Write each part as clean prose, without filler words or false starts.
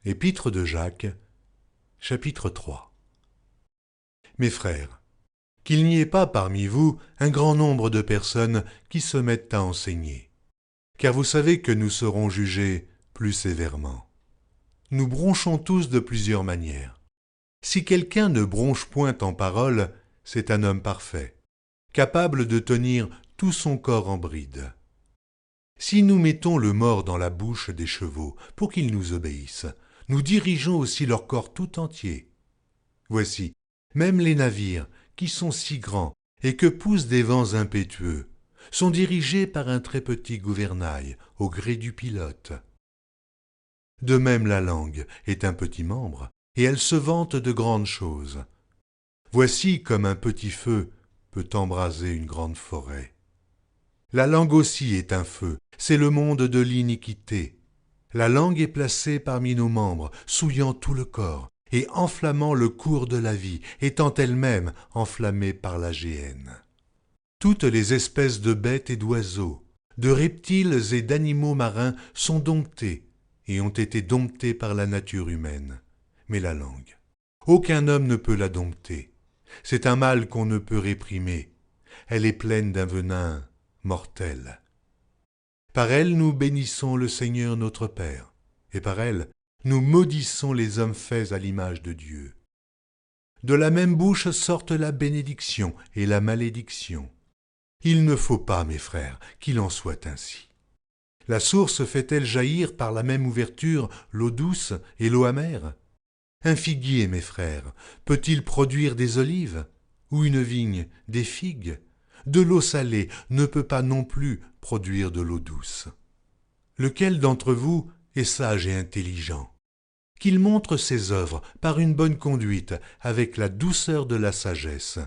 Épître de Jacques, chapitre 3. Mes frères, qu'il n'y ait pas parmi vous un grand nombre de personnes qui se mettent à enseigner, car vous savez que nous serons jugés plus sévèrement. Nous bronchons tous de plusieurs manières. Si quelqu'un ne bronche point en parole, c'est un homme parfait, capable de tenir tout son corps en bride. Si nous mettons le mors dans la bouche des chevaux pour qu'ils nous obéissent, nous dirigeons aussi leur corps tout entier. Voici, même les navires, qui sont si grands et que poussent des vents impétueux, sont dirigés par un très petit gouvernail au gré du pilote. De même la langue est un petit membre, et elle se vante de grandes choses. Voici comme un petit feu peut embraser une grande forêt. La langue aussi est un feu, c'est le monde de l'iniquité. La langue est placée parmi nos membres, souillant tout le corps, et enflammant le cours de la vie, étant elle-même enflammée par la géhenne. Toutes les espèces de bêtes et d'oiseaux, de reptiles et d'animaux marins sont domptées, et ont été domptées par la nature humaine. Mais la langue, aucun homme ne peut la dompter. C'est un mal qu'on ne peut réprimer. Elle est pleine d'un venin mortel. Par elle nous bénissons le Seigneur notre Père, et par elle nous maudissons les hommes faits à l'image de Dieu. De la même bouche sortent la bénédiction et la malédiction. Il ne faut pas, mes frères, qu'il en soit ainsi. La source fait-elle jaillir par la même ouverture l'eau douce et l'eau amère? Un figuier, mes frères, peut-il produire des olives? Ou une vigne des figues? De l'eau salée ne peut pas non plus produire de l'eau douce. Lequel d'entre vous est sage et intelligent? Qu'il montre ses œuvres par une bonne conduite, avec la douceur de la sagesse.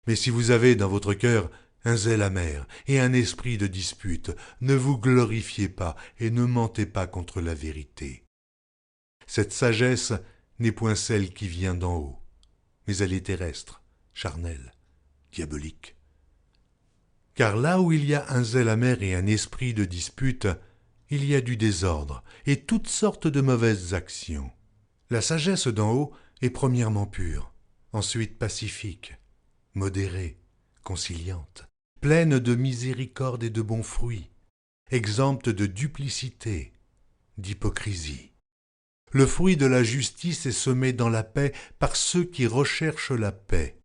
Mais si vous avez dans votre cœur un zèle amer et un esprit de dispute, ne vous glorifiez pas et ne mentez pas contre la vérité. Cette sagesse n'est point celle qui vient d'en haut, mais elle est terrestre, charnelle, diabolique. Car là où il y a un zèle amer et un esprit de dispute, il y a du désordre et toutes sortes de mauvaises actions. La sagesse d'en haut est premièrement pure, ensuite pacifique, modérée, conciliante, pleine de miséricorde et de bons fruits, exempte de duplicité, d'hypocrisie. Le fruit de la justice est semé dans la paix par ceux qui recherchent la paix.